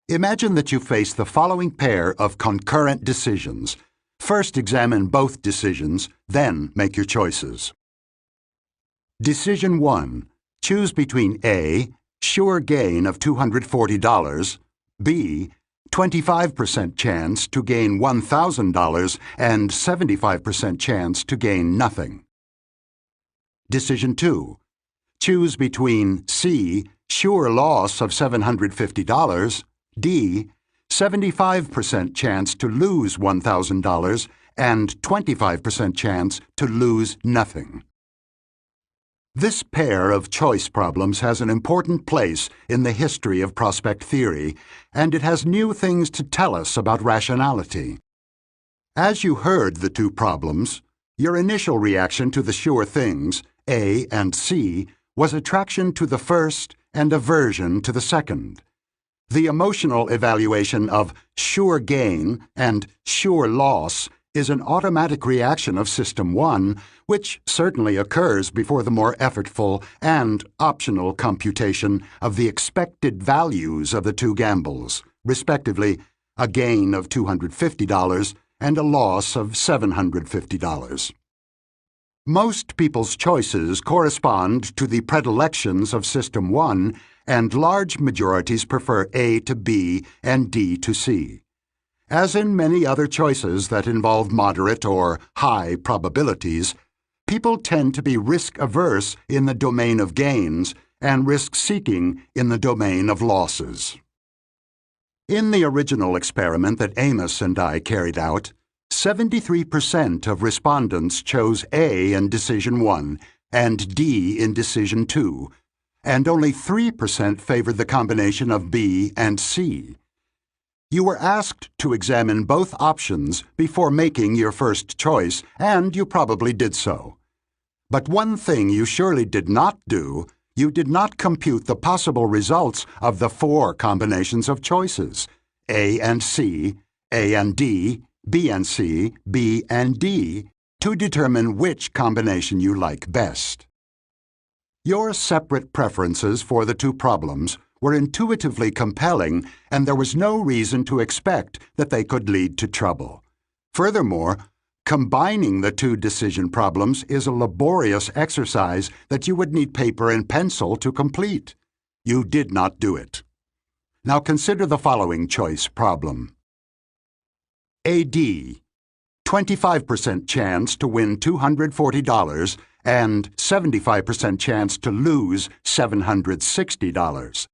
Imagine that you face the following pair of concurrent decisions. First, examine both decisions, then make your choices. Decision 1. Choose between A. Sure gain of $240, B. 25% chance to gain $1,000 and 75% chance to gain nothing. Decision 2. Choose between C. Sure loss of $750, D. 75% chance to lose $1,000 and 25% chance to lose nothing. This pair of choice problems has an important place in the history of prospect theory, and it has new things to tell us about rationality. As you heard the two problems, your initial reaction to the sure things, A and C, was attraction to the first and aversion to the second. The emotional evaluation of sure gain and sure loss is an automatic reaction of System 1, which certainly occurs before the more effortful and optional computation of the expected values of the two gambles, respectively, a gain of $250 and a loss of $750. Most people's choices correspond to the predilections of System 1, and large majorities prefer A to B and D to C. As in many other choices that involve moderate or high probabilities, people tend to be risk-averse in the domain of gains and risk-seeking in the domain of losses. In the original experiment that Amos and I carried out, 73% of respondents chose A in Decision 1 and D in Decision 2, and only 3% favored the combination of B and C. You were asked to examine both options before making your first choice, and you probably did so. But one thing you surely did not do, you did not compute the possible results of the 4 combinations of choices, A and C, A and D, B and C, B and D, to determine which combination you like best. Your separate preferences for the two problems were intuitively compelling, and there was no reason to expect that they could lead to trouble. Furthermore, combining the two decision problems is a laborious exercise that you would need paper and pencil to complete. You did not do it. Now consider the following choice problem. AD, 25% chance to win $240 and 75% chance to lose $760.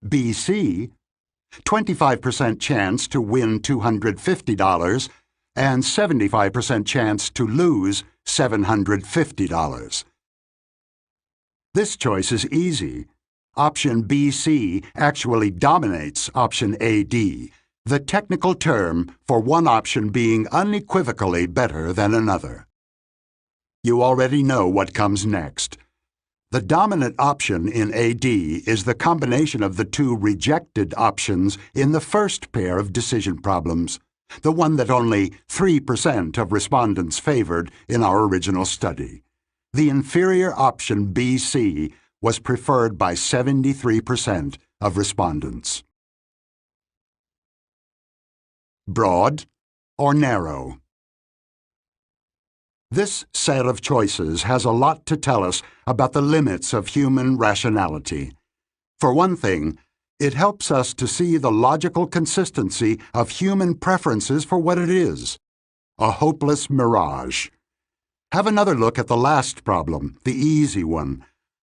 BC, 25% chance to win $250 and 75% chance to lose $750. This choice is easy. Option BC actually dominates option AD, the technical term for one option being unequivocally better than another. You already know what comes next. The dominant option in AD is the combination of the two rejected options in the first pair of decision problems, the one that only 3% of respondents favored in our original study. The inferior option BC was preferred by 73% of respondents. Broad or narrow? This set of choices has a lot to tell us about the limits of human rationality. For one thing, it helps us to see the logical consistency of human preferences for what it is, a hopeless mirage. Have another look at the last problem, the easy one.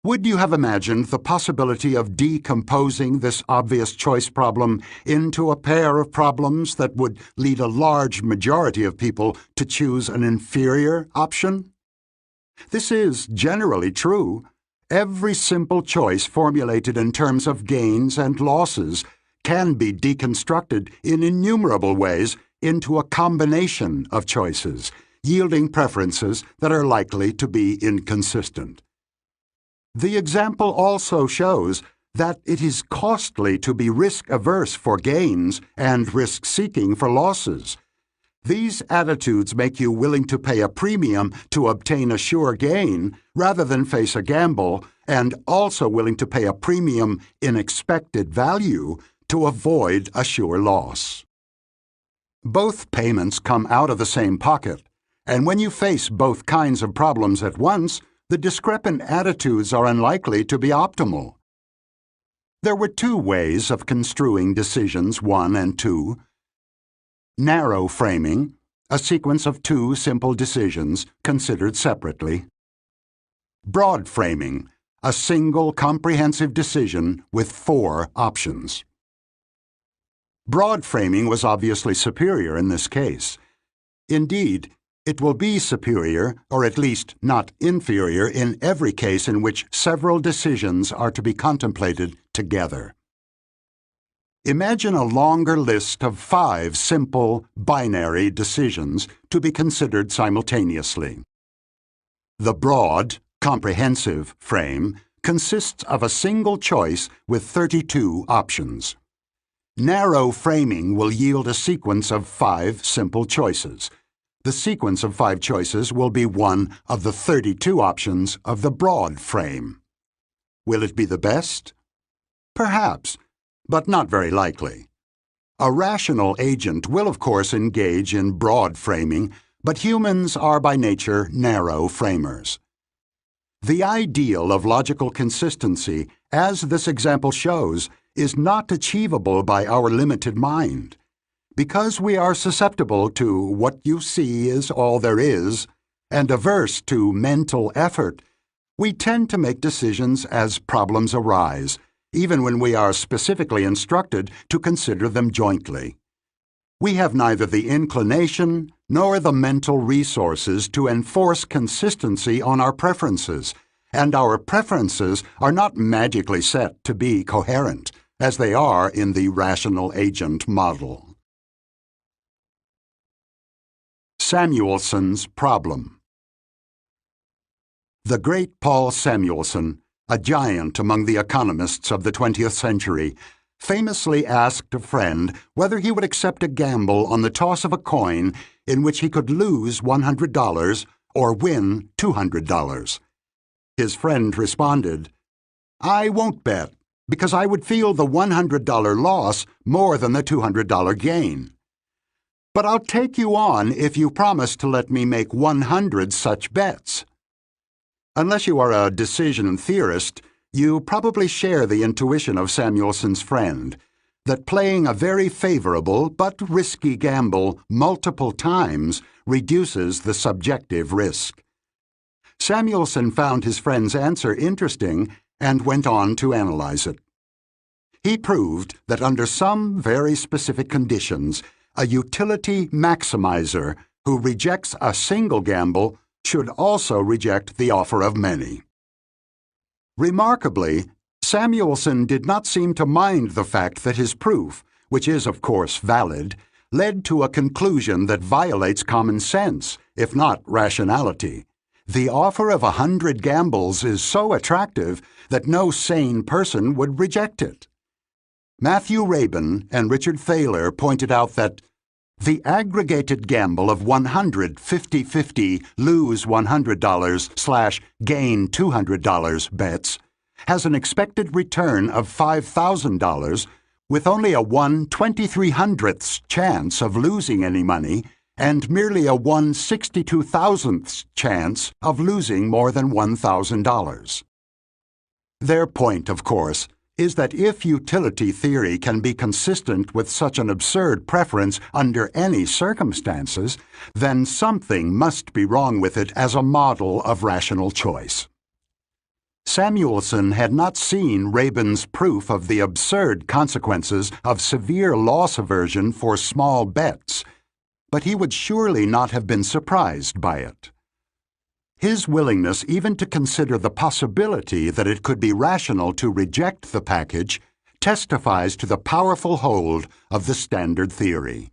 Would you have imagined the possibility of decomposing this obvious choice problem into a pair of problems that would lead a large majority of people to choose an inferior option? This is generally true. Every simple choice formulated in terms of gains and losses can be deconstructed in innumerable ways into a combination of choices, yielding preferences that are likely to be inconsistent. The example also shows that it is costly to be risk-averse for gains and risk-seeking for losses. These attitudes make you willing to pay a premium to obtain a sure gain rather than face a gamble, and also willing to pay a premium in expected value to avoid a sure loss. Both payments come out of the same pocket, and when you face both kinds of problems at once, the discrepant attitudes are unlikely to be optimal. There were two ways of construing decisions 1 and 2. Narrow framing, a sequence of 2 simple decisions considered separately. Broad framing, a single comprehensive decision with 4 options. Broad framing was obviously superior in this case. Indeed, it will be superior, or at least not inferior, in every case in which several decisions are to be contemplated together. Imagine a longer list of 5 simple, binary decisions to be considered simultaneously. The broad, comprehensive frame consists of a single choice with 32 options. Narrow framing will yield a sequence of 5 simple choices. The sequence of 5 choices will be one of the 32 options of the broad frame. Will it be the best? Perhaps, but not very likely. A rational agent will, of course, engage in broad framing, but humans are by nature narrow framers. The ideal of logical consistency, as this example shows, is not achievable by our limited mind. Because we are susceptible to what you see is all there is, and averse to mental effort, we tend to make decisions as problems arise, even when we are specifically instructed to consider them jointly. We have neither the inclination nor the mental resources to enforce consistency on our preferences, and our preferences are not magically set to be coherent, as they are in the rational agent model. Samuelson's problem. The great Paul Samuelson, a giant among the economists of the 20th century, famously asked a friend whether he would accept a gamble on the toss of a coin in which he could lose $100 or win $200. His friend responded, "I won't bet, because I would feel the $100 loss more than the $200 gain. But I'll take you on if you promise to let me make 100 such bets." Unless you are a decision theorist, you probably share the intuition of Samuelson's friend, that playing a very favorable but risky gamble multiple times reduces the subjective risk. Samuelson found his friend's answer interesting and went on to analyze it. He proved that under some very specific conditions, a utility maximizer who rejects a single gamble should also reject the offer of many. Remarkably, Samuelson did not seem to mind the fact that his proof, which is of course valid, led to a conclusion that violates common sense, if not rationality. The offer of 100 gambles is so attractive that no sane person would reject it. Matthew Rabin and Richard Thaler pointed out that the aggregated gamble of 100 50-50 lose $100 / gain $200 bets has an expected return of $5,000 with only a 1/2300th chance of losing any money and merely a 1/62,000th chance of losing more than $1,000. Their point, of course, is that if utility theory can be consistent with such an absurd preference under any circumstances, then something must be wrong with it as a model of rational choice. Samuelson had not seen Rabin's proof of the absurd consequences of severe loss aversion for small bets, but he would surely not have been surprised by it. His willingness even to consider the possibility that it could be rational to reject the package testifies to the powerful hold of the standard theory.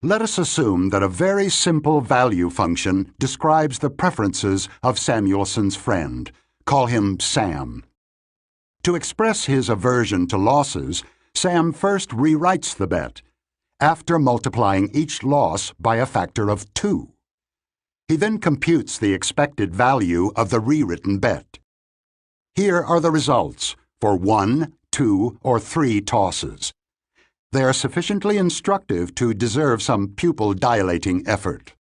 Let us assume that a very simple value function describes the preferences of Samuelson's friend. Call him Sam. To express his aversion to losses, Sam first rewrites the bet, after multiplying each loss by a factor of 2. He then computes the expected value of the rewritten bet. Here are the results for 1, 2, or 3 tosses. They are sufficiently instructive to deserve some pupil-dilating effort.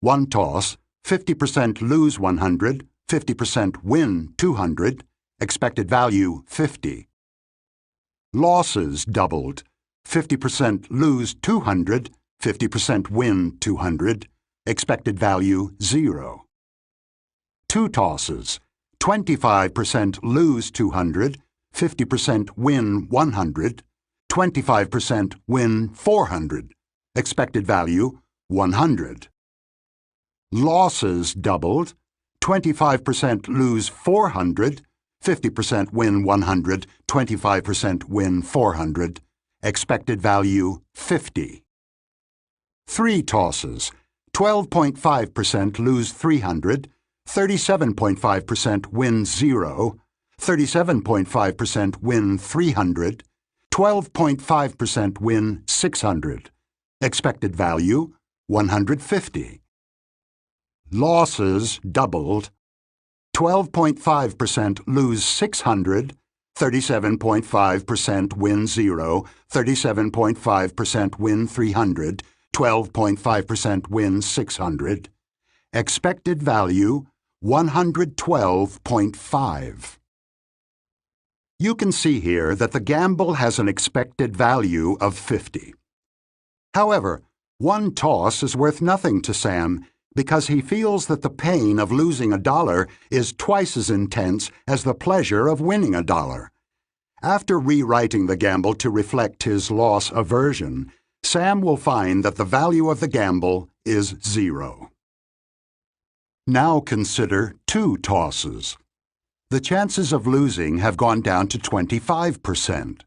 1 toss, 50% lose 100, 50% win 200, expected value 50. Losses doubled, 50% lose 200, 50% win 200, expected value 0. 2 tosses, 25% lose 200, 50% win 100, 25% win 400, expected value 100. Losses doubled, 25% lose 400, 50% win 100, 25% win 400, expected value 50. 3 tosses, 12.5% lose 300, 37.5% win 0, 37.5% win 300, 12.5% win 600, expected value 150. Losses doubled, 12.5% lose 600, 37.5% win 0, 37.5% win 300, 12.5% win 600. Expected value 112.5. You can see here that the gamble has an expected value of 50. However, 1 toss is worth nothing to Sam because he feels that the pain of losing $1 is twice as intense as the pleasure of winning $1. After rewriting the gamble to reflect his loss aversion, Sam will find that the value of the gamble is 0. Now consider 2 tosses. The chances of losing have gone down to 25%.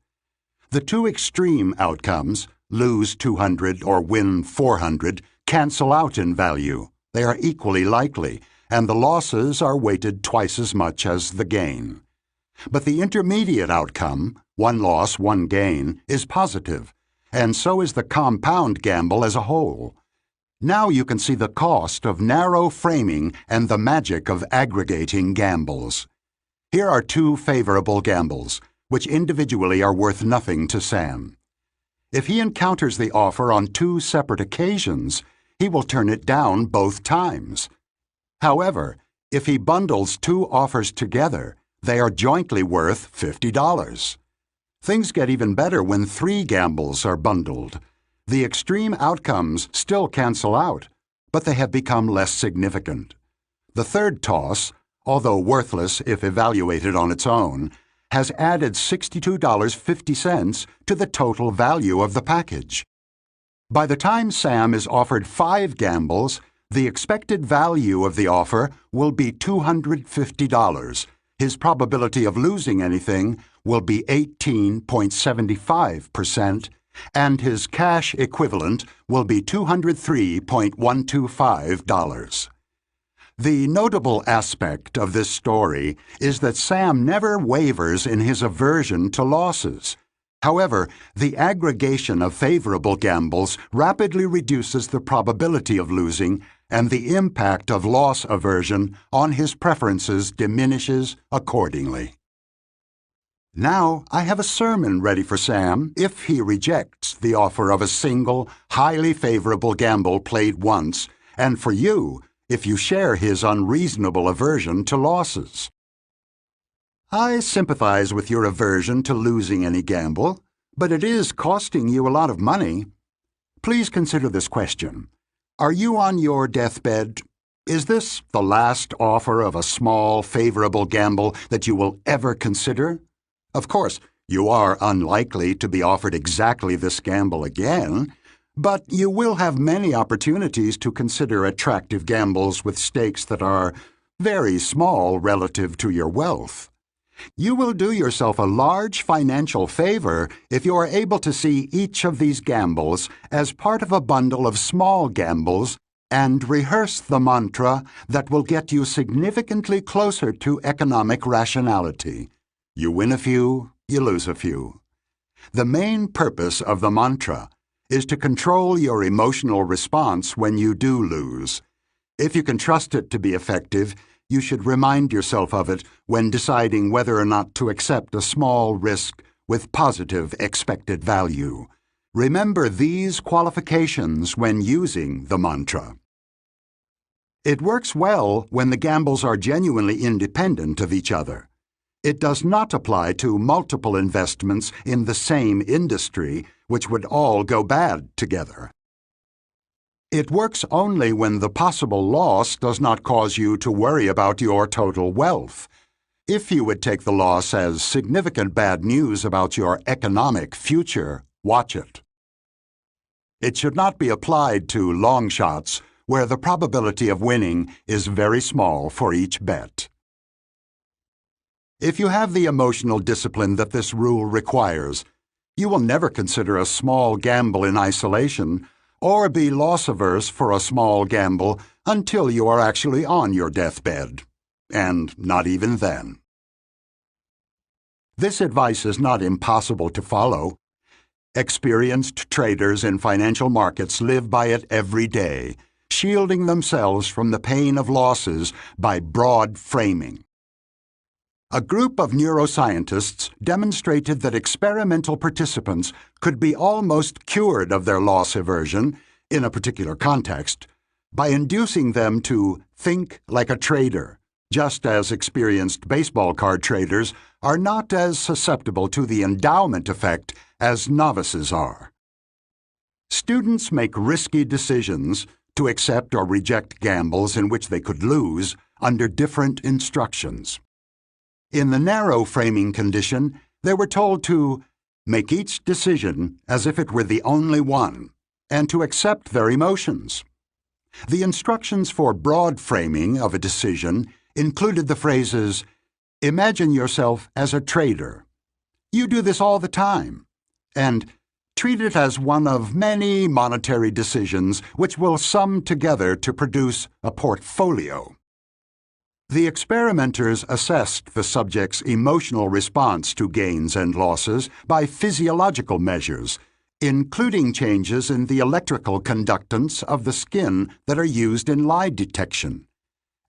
The 2 extreme outcomes, lose 200 or win 400, cancel out in value. They are equally likely, and the losses are weighted twice as much as the gain. But the intermediate outcome, 1 loss, 1 gain, is positive, and so is the compound gamble as a whole. Now you can see the cost of narrow framing and the magic of aggregating gambles. Here are 2 favorable gambles, which individually are worth nothing to Sam. If he encounters the offer on 2 separate occasions, he will turn it down both times. However, if he bundles 2 offers together, they are jointly worth $50. Things get even better when 3 gambles are bundled. The extreme outcomes still cancel out, but they have become less significant. The 3rd toss, although worthless if evaluated on its own, has added $62.50 to the total value of the package. By the time Sam is offered 5 gambles, the expected value of the offer will be $250. His probability of losing anything will be 18.75%, and his cash equivalent will be $203.125. The notable aspect of this story is that Sam never wavers in his aversion to losses. However, the aggregation of favorable gambles rapidly reduces the probability of losing, and the impact of loss aversion on his preferences diminishes accordingly. Now I have a sermon ready for Sam if he rejects the offer of a single, highly favorable gamble played once, and for you if you share his unreasonable aversion to losses. I sympathize with your aversion to losing any gamble, but it is costing you a lot of money. Please consider this question. Are you on your deathbed? Is this the last offer of a small, favorable gamble that you will ever consider? Of course, you are unlikely to be offered exactly this gamble again, but you will have many opportunities to consider attractive gambles with stakes that are very small relative to your wealth. You will do yourself a large financial favor if you are able to see each of these gambles as part of a bundle of small gambles and rehearse the mantra that will get you significantly closer to economic rationality. You win a few, you lose a few. The main purpose of the mantra is to control your emotional response when you do lose. If you can trust it to be effective, you should remind yourself of it when deciding whether or not to accept a small risk with positive expected value. Remember these qualifications when using the mantra. It works well when the gambles are genuinely independent of each other. It does not apply to multiple investments in the same industry, which would all go bad together. It works only when the possible loss does not cause you to worry about your total wealth. If you would take the loss as significant bad news about your economic future, watch it. It should not be applied to long shots where the probability of winning is very small for each bet. If you have the emotional discipline that this rule requires, you will never consider a small gamble in isolation or be loss-averse for a small gamble until you are actually on your deathbed, and not even then. This advice is not impossible to follow. Experienced traders in financial markets live by it every day, shielding themselves from the pain of losses by broad framing. A group of neuroscientists demonstrated that experimental participants could be almost cured of their loss aversion, in a particular context, by inducing them to think like a trader, just as experienced baseball card traders are not as susceptible to the endowment effect as novices are. Students make risky decisions to accept or reject gambles in which they could lose under different instructions. In the narrow framing condition, they were told to make each decision as if it were the only one, and to accept their emotions. The instructions for broad framing of a decision included the phrases, "Imagine yourself as a trader. You do this all the time," and "Treat it as one of many monetary decisions which will sum together to produce a portfolio." The experimenters assessed the subject's emotional response to gains and losses by physiological measures, including changes in the electrical conductance of the skin that are used in lie detection.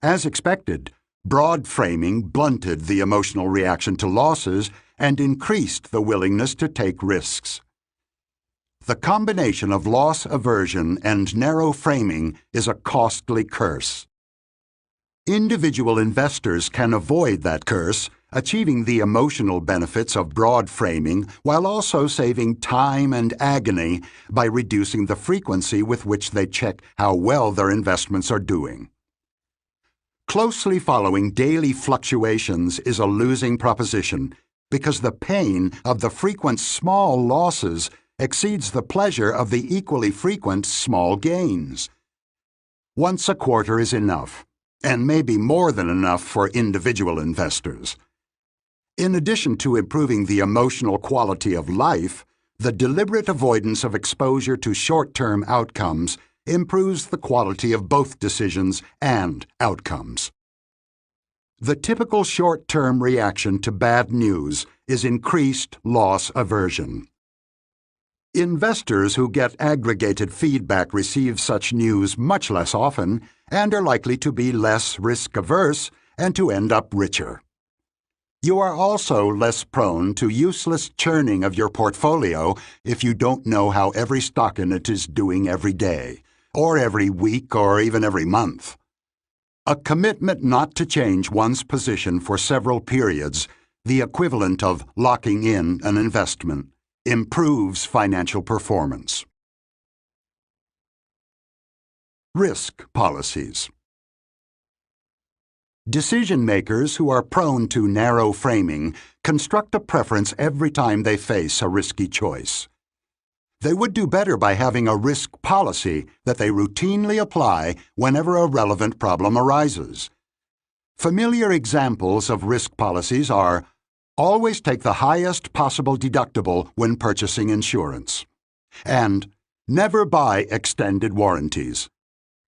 As expected, broad framing blunted the emotional reaction to losses and increased the willingness to take risks. The combination of loss aversion and narrow framing is a costly curse. Individual investors can avoid that curse, achieving the emotional benefits of broad framing while also saving time and agony by reducing the frequency with which they check how well their investments are doing. Closely following daily fluctuations is a losing proposition because the pain of the frequent small losses exceeds the pleasure of the equally frequent small gains. Once a quarter is enough, and may be more than enough for individual investors. In addition to improving the emotional quality of life, the deliberate avoidance of exposure to short-term outcomes improves the quality of both decisions and outcomes. The typical short-term reaction to bad news is increased loss aversion. Investors who get aggregated feedback receive such news much less often and are likely to be less risk-averse and to end up richer. You are also less prone to useless churning of your portfolio if you don't know how every stock in it is doing every day, or every week, or even every month. A commitment not to change one's position for several periods, the equivalent of locking in an investment, improves financial performance. Risk policies. Decision-makers who are prone to narrow framing construct a preference every time they face a risky choice. They would do better by having a risk policy that they routinely apply whenever a relevant problem arises. Familiar examples of risk policies are: always take the highest possible deductible when purchasing insurance, and never buy extended warranties.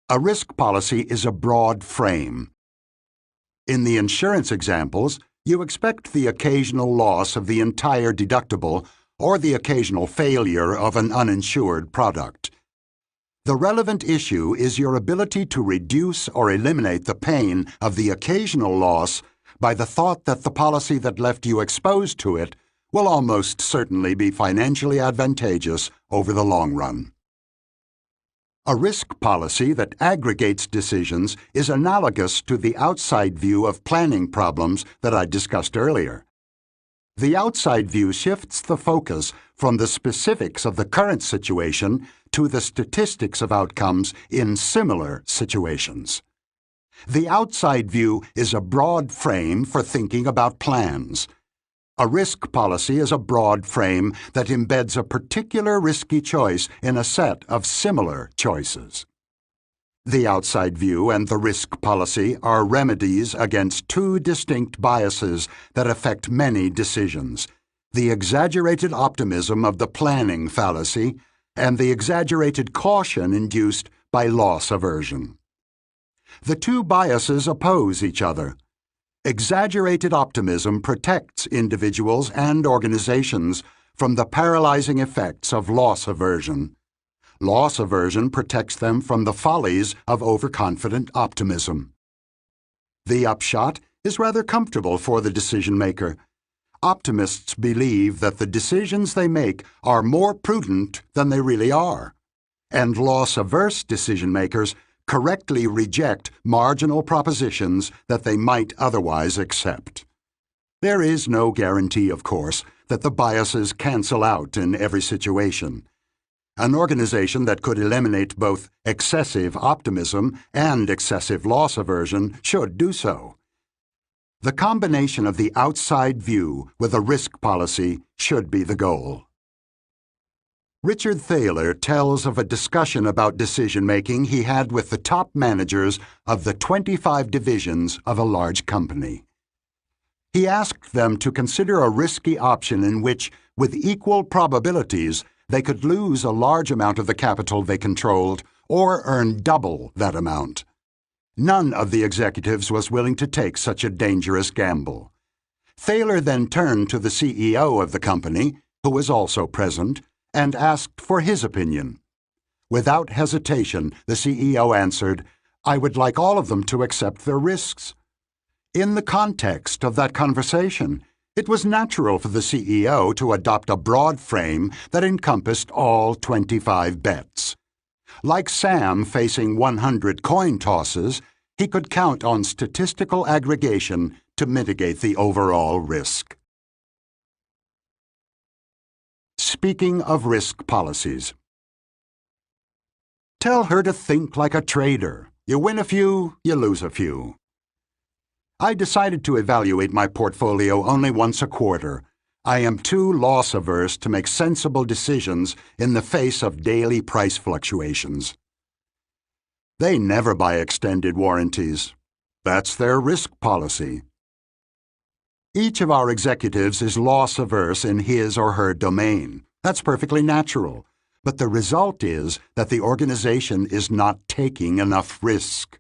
A risk policy is a broad frame. In the insurance examples, you expect the occasional loss of the entire deductible or the occasional failure of an uninsured product. The relevant issue is your ability to reduce or eliminate the pain of the occasional loss by the thought that the policy that left you exposed to it will almost certainly be financially advantageous over the long run. A risk policy that aggregates decisions is analogous to the outside view of planning problems that I discussed earlier. The outside view shifts the focus from the specifics of the current situation to the statistics of outcomes in similar situations. The outside view is a broad frame for thinking about plans. A risk policy is a broad frame that embeds a particular risky choice in a set of similar choices. The outside view and the risk policy are remedies against two distinct biases that affect many decisions: the exaggerated optimism of the planning fallacy and the exaggerated caution induced by loss aversion. The two biases oppose each other. Exaggerated optimism protects individuals and organizations from the paralyzing effects of loss aversion. Loss aversion protects them from the follies of overconfident optimism. The upshot is rather comfortable for the decision maker. Optimists believe that the decisions they make are more prudent than they really are, and loss-averse decision makers correctly reject marginal propositions that they might otherwise accept. There is no guarantee, of course, that the biases cancel out in every situation. An organization that could eliminate both excessive optimism and excessive loss aversion should do so. The combination of the outside view with a risk policy should be the goal. Richard Thaler tells of a discussion about decision-making he had with the top managers of the 25 divisions of a large company. He asked them to consider a risky option in which, with equal probabilities, they could lose a large amount of the capital they controlled or earn double that amount. None of the executives was willing to take such a dangerous gamble. Thaler then turned to the CEO of the company, who was also present, and asked for his opinion. Without hesitation, the CEO answered, "I would like all of them to accept their risks." In the context of that conversation, it was natural for the CEO to adopt a broad frame that encompassed all 25 bets. Like Sam facing 100 coin tosses, he could count on statistical aggregation to mitigate the overall risk. Speaking of risk policies. Tell her to think like a trader. You win a few, you lose a few. I decided to evaluate my portfolio only once a quarter. I am too loss-averse to make sensible decisions in the face of daily price fluctuations. They never buy extended warranties. That's their risk policy. Each of our executives is loss-averse in his or her domain. That's perfectly natural. But the result is that the organization is not taking enough risk.